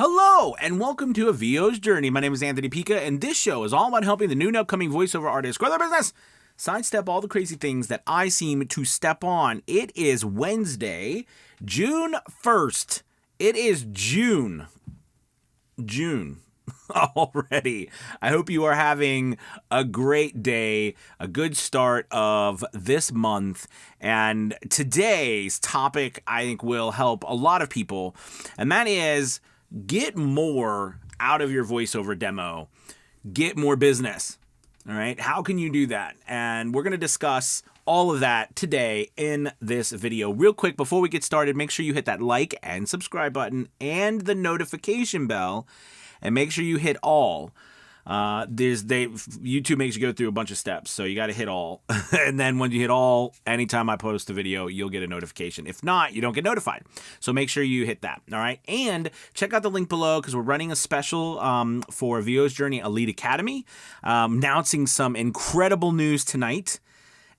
Hello, and welcome to A VO's Journey. My name is Anthony Pica, and this show is all about helping the new and upcoming voiceover artists grow their business, sidestep all the crazy things that I seem to step on. It is Wednesday, June 1st. It is June already. I hope you are having a great day, a good start of this month. And today's topic, I think, will help a lot of people, and that is get more out of your voiceover demo. Get more business. All right. How can you do that? And we're going to discuss all of that today in this video. Real quick, before we get started, make sure you hit that like and subscribe button and the notification bell, and make sure you hit all. YouTube makes you go through a bunch of steps, so you got to hit all. And then when you hit all, anytime I post a video, you'll get a notification. If not, you don't get notified. So make sure you hit that. All right. And check out the link below because we're running a special for VO's Journey Elite Academy, announcing some incredible news tonight.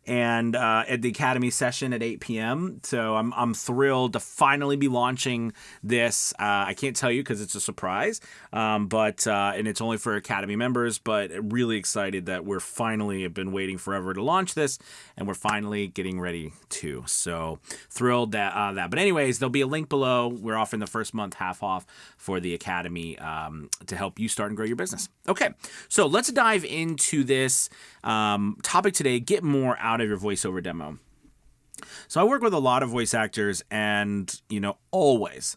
And at the Academy session at 8 p.m. So I'm thrilled to finally be launching this. I can't tell you because it's a surprise, but it's only for Academy members. But really excited that we're finally have been waiting forever to launch this, and we're finally getting ready to. So thrilled that. But anyways, there'll be a link below. We're offering the first month half off for the Academy to help you start and grow your business. Okay, so let's dive into this topic today. Get more out of your voiceover demo. So I work with a lot of voice actors, and always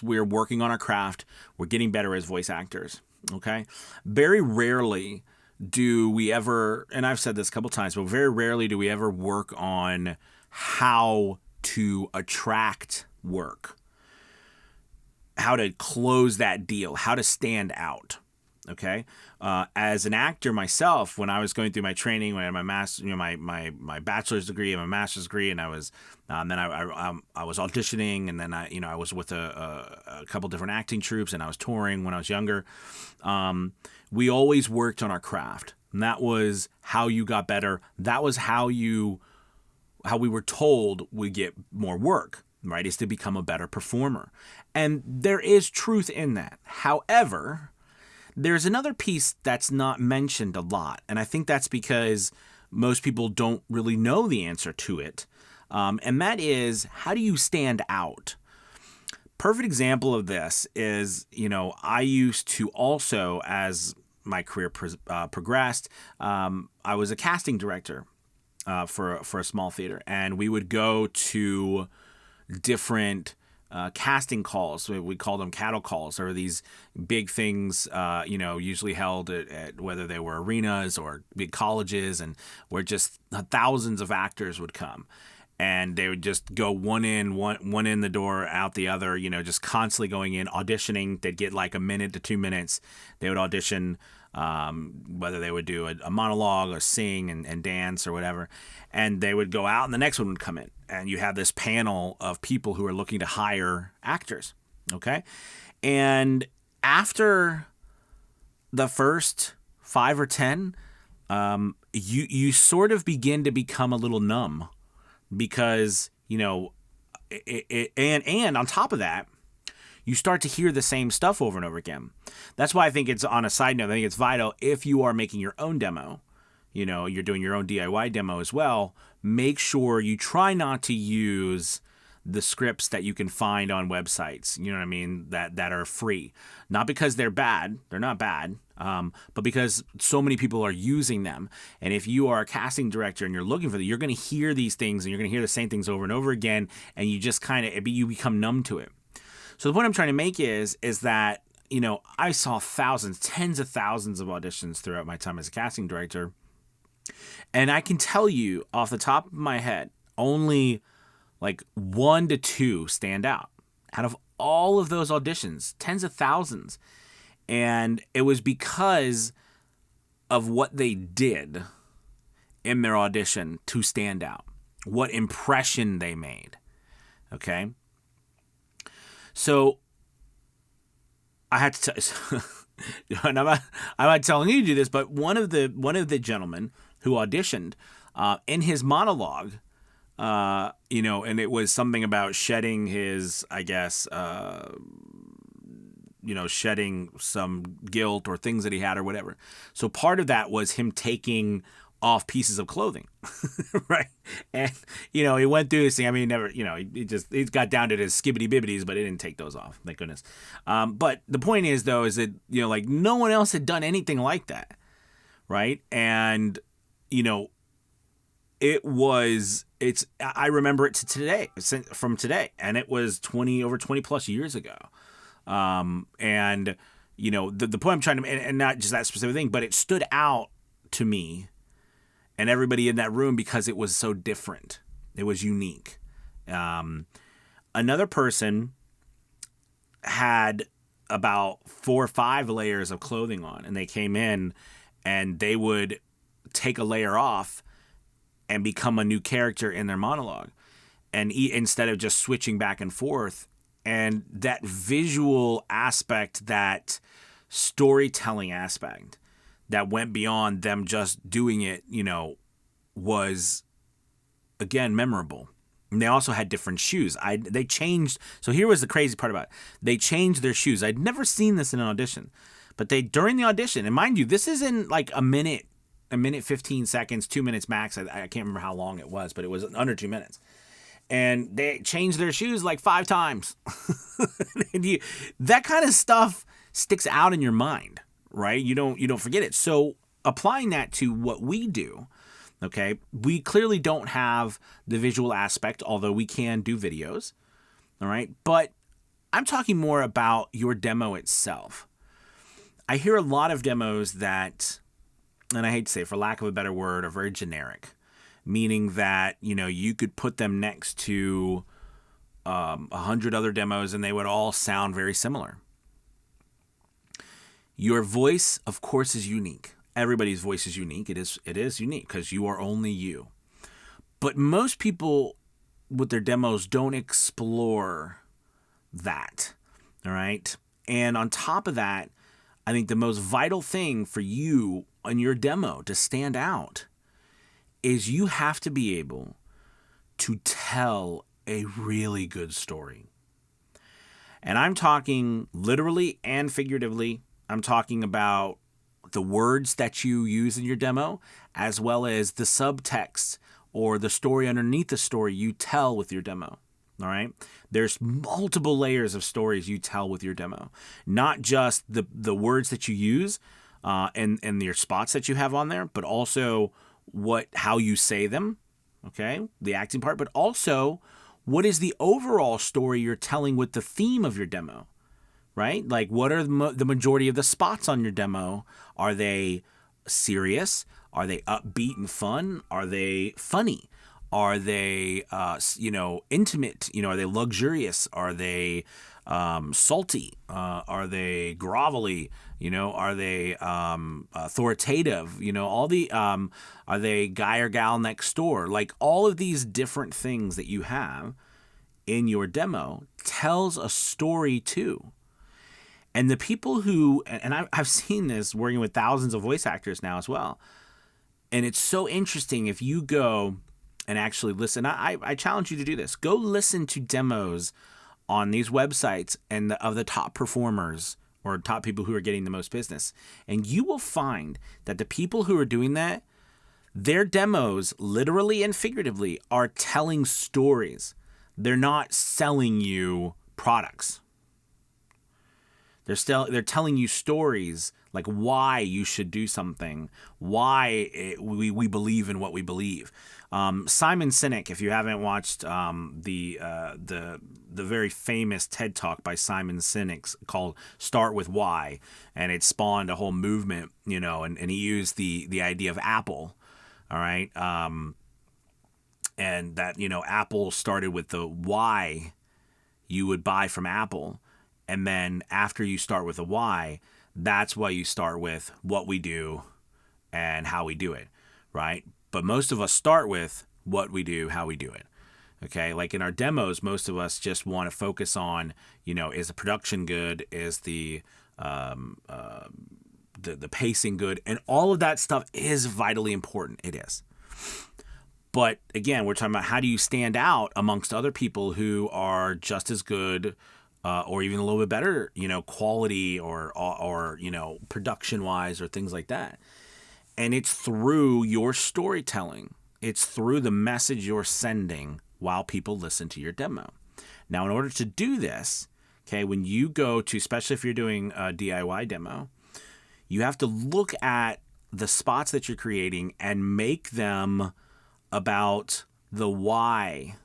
we're working on our craft. We're getting better as voice actors. Okay, very rarely do we ever, and I've said this a couple times, but very rarely do we ever work on how to attract work, how to close that deal, how to stand out. Okay, as an actor myself, when I was going through my training, when I had my master, my bachelor's degree and my master's degree, and I was then I was auditioning, and then I was with a couple different acting troupes, and I was touring when I was younger. We always worked on our craft, and that was how you got better. That was how we were told we get more work. Right, is to become a better performer, and there is truth in that. However, there's another piece that's not mentioned a lot, and I think that's because most people don't really know the answer to it, and that is, how do you stand out? Perfect example of this is, I used to also, as my career progressed, I was a casting director for a small theater, and we would go to different casting calls. We call them cattle calls. There were these big things, usually held at whether they were arenas or big colleges, and where just thousands of actors would come, and they would just go one in the door, out the other. Just constantly going in, auditioning. They'd get like a minute to 2 minutes. They would audition. Whether they would do a monologue or sing and dance or whatever, and they would go out and the next one would come in, and you have this panel of people who are looking to hire actors. Okay. And after the first 5 or 10, you sort of begin to become a little numb because, and on top of that, you start to hear the same stuff over and over again. That's why I think it's, on a side note, I think it's vital if you are making your own demo, you're doing your own DIY demo as well, make sure you try not to use the scripts that you can find on websites, that are free. Not because they're bad, they're not bad, but because so many people are using them. And if you are a casting director and you're looking for them, you're going to hear these things, and you're going to hear the same things over and over again, and you just you become numb to it. So the point I'm trying to make is that, I saw thousands, tens of thousands of auditions throughout my time as a casting director. And I can tell you off the top of my head, only like 1 to 2 stand out of all of those auditions, tens of thousands. And it was because of what they did in their audition to stand out, what impression they made. Okay. So I had to tell you, and I'm not telling you to do this, but one of the gentlemen who auditioned, in his monologue, and it was something about shedding his, I guess, shedding some guilt or things that he had or whatever. So part of that was him taking off pieces of clothing, right? And, he went through this thing. I mean, never, he got down to his skibbity bibbities, but he didn't take those off, thank goodness. But the point is, though, is that, like no one else had done anything like that, right? And, I remember it from today, and it was over 20 plus years ago. And, the point I'm trying to, and not just that specific thing, but it stood out to me and everybody in that room because it was so different. It was unique. Another person had about 4 or 5 layers of clothing on, and they came in and they would take a layer off and become a new character in their monologue, and instead of just switching back and forth. And that visual aspect, that storytelling aspect that went beyond them just doing it, was, again, memorable. And they also had different shoes. They changed. So here was the crazy part about it. They changed their shoes. I'd never seen this in an audition, but during the audition, and mind you, this is in like a minute 15 seconds, 2 minutes max. I can't remember how long it was, but it was under 2 minutes. And they changed their shoes like 5 times. And that kind of stuff sticks out in your mind, right? You don't forget it. So applying that to what we do, okay, we clearly don't have the visual aspect, although we can do videos, all right? But I'm talking more about your demo itself. I hear a lot of demos that, and I hate to say it, for lack of a better word, are very generic, meaning that, you could put them next to 100 other demos and they would all sound very similar. Your voice, of course, is unique. Everybody's voice is unique. It is unique because you are only you. But most people with their demos don't explore that, all right? And on top of that, I think the most vital thing for you on your demo to stand out is you have to be able to tell a really good story. And I'm talking literally and figuratively. I'm talking about the words that you use in your demo, as well as the subtext or the story underneath the story you tell with your demo. All right. There's multiple layers of stories you tell with your demo, not just the words that you use and your spots that you have on there, but also how you say them. Okay. The acting part, but also what is the overall story you're telling with the theme of your demo, right? Like, what are the majority of the spots on your demo? Are they serious? Are they upbeat and fun? Are they funny? Are they, intimate? Are they luxurious? Are they salty? Are they grovelly? Are they authoritative? Are they guy or gal next door? Like, all of these different things that you have in your demo tells a story too. And the people who, and I've seen this working with thousands of voice actors now as well. And it's so interesting if you go and actually listen. I challenge you to do this. Go listen to demos on these websites and of the top performers or top people who are getting the most business. And you will find that the people who are doing that, their demos, literally and figuratively, are telling stories. They're not selling you products. They're telling you stories, like why you should do something, why we believe in what we believe. Simon Sinek, if you haven't watched the very famous TED Talk by Simon Sinek called "Start with Why," and it spawned a whole movement, and he used the idea of Apple, all right, and that Apple started with the why you would buy from Apple. And then after you start with a why, that's why you start with what we do and how we do it, right? But most of us start with what we do, how we do it, okay? Like in our demos, most of us just want to focus on, is the production good? Is the pacing good? And all of that stuff is vitally important. It is. But again, we're talking about how do you stand out amongst other people who are just as good or even a little bit better, quality or production wise or things like that. And it's through your storytelling. It's through the message you're sending while people listen to your demo. Now, in order to do this, okay, when you go to, especially if you're doing a DIY demo, you have to look at the spots that you're creating and make them about the why.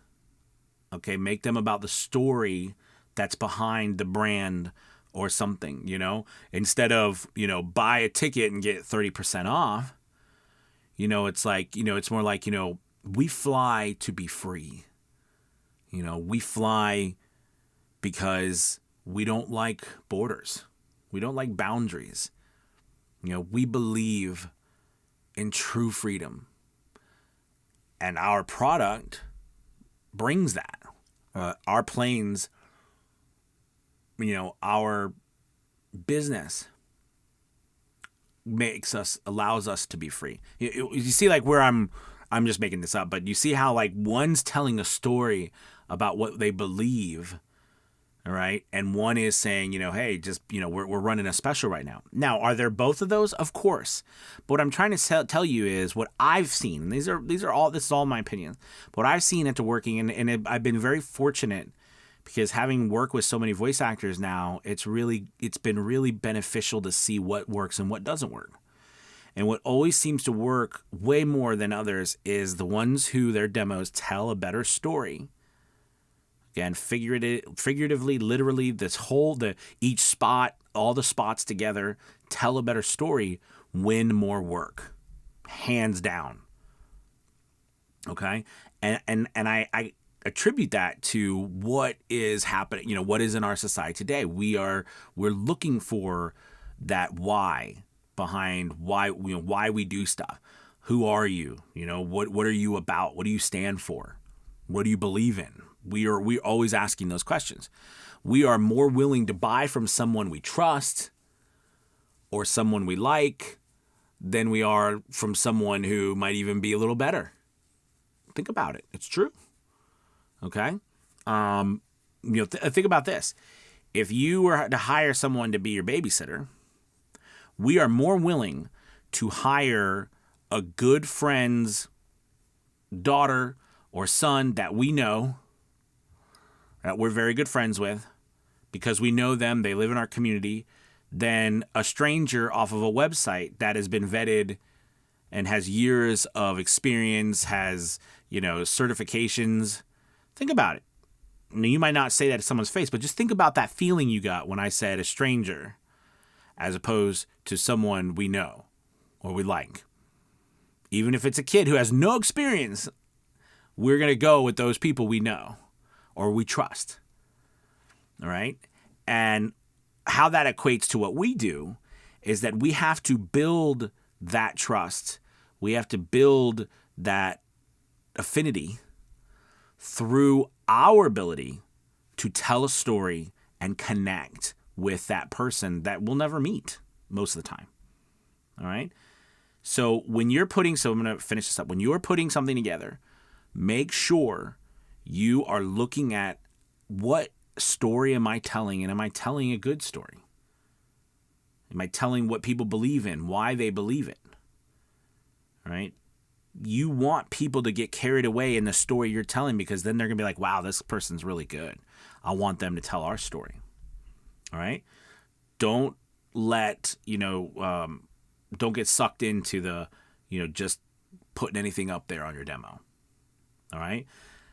Okay, make them about the story that's behind the brand or something, instead of, buy a ticket and get 30% off. It's like, it's more like, we fly to be free. We fly because we don't like borders. We don't like boundaries. We believe in true freedom. And our product brings that. Our planes, our business allows us to be free. You see, like, where I'm just making this up, but you see how, like, one's telling a story about what they believe, all right, and one is saying, hey, just, we're running a special right now. Now, are there both of those? Of course. But what I'm trying to tell you is what I've seen. And this is all my opinion. But what I've seen into working, and I've been very fortunate, because having worked with so many voice actors now, it's been really beneficial to see what works and what doesn't work. And what always seems to work way more than others is the ones who their demos tell a better story. Again, figuratively, literally, each spot, all the spots together tell a better story, win more work, hands down. Okay, and I attribute that to what is happening, what is in our society today. We're looking for that why behind why we do stuff. Who are you? What are you about? What do you stand for? What do you believe in? We're always asking those questions. We are more willing to buy from someone we trust or someone we like than we are from someone who might even be a little better. Think about it. It's true. Okay. Think about this. If you were to hire someone to be your babysitter, we are more willing to hire a good friend's daughter or son that we know, that we're very good friends with, because we know them, they live in our community, than a stranger off of a website that has been vetted and has years of experience, has, certifications. Think about it. Now, you might not say that to someone's face, but just think about that feeling you got when I said a stranger as opposed to someone we know or we like. Even if it's a kid who has no experience, we're going to go with those people we know or we trust. All right? And how that equates to what we do is that we have to build that trust. We have to build that affinity through our ability to tell a story and connect with that person that we'll never meet most of the time. All right? So I'm going to finish this up. When you're putting something together, make sure you are looking at what story am I telling, and am I telling a good story? Am I telling what people believe in, why they believe it? All right? You want people to get carried away in the story you're telling, because then they're going to be like, wow, this person's really good. I want them to tell our story. All right? Don't don't get sucked into the, just putting anything up there on your demo. All right?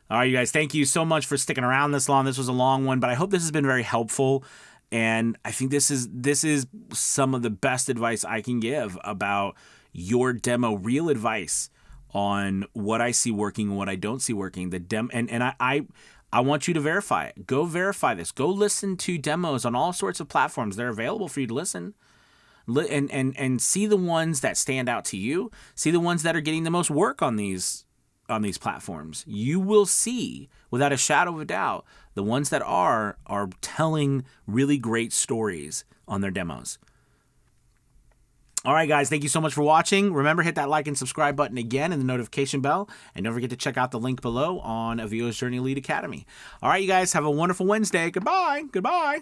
All right, you guys, thank you so much for sticking around this long. This was a long one, but I hope this has been very helpful. And I think this is some of the best advice I can give about your demo, real advice on what I see working and what I don't see working. I want you to verify it. Go verify this. Go listen to demos on all sorts of platforms. They're available for you to listen. And see the ones that stand out to you. See the ones that are getting the most work on these platforms. You will see, without a shadow of a doubt, the ones that are telling really great stories on their demos. All right, guys, thank you so much for watching. Remember, hit that like and subscribe button again and the notification bell. And don't forget to check out the link below on Avio's Journey Elite Academy. All right, you guys, have a wonderful Wednesday. Goodbye. Goodbye.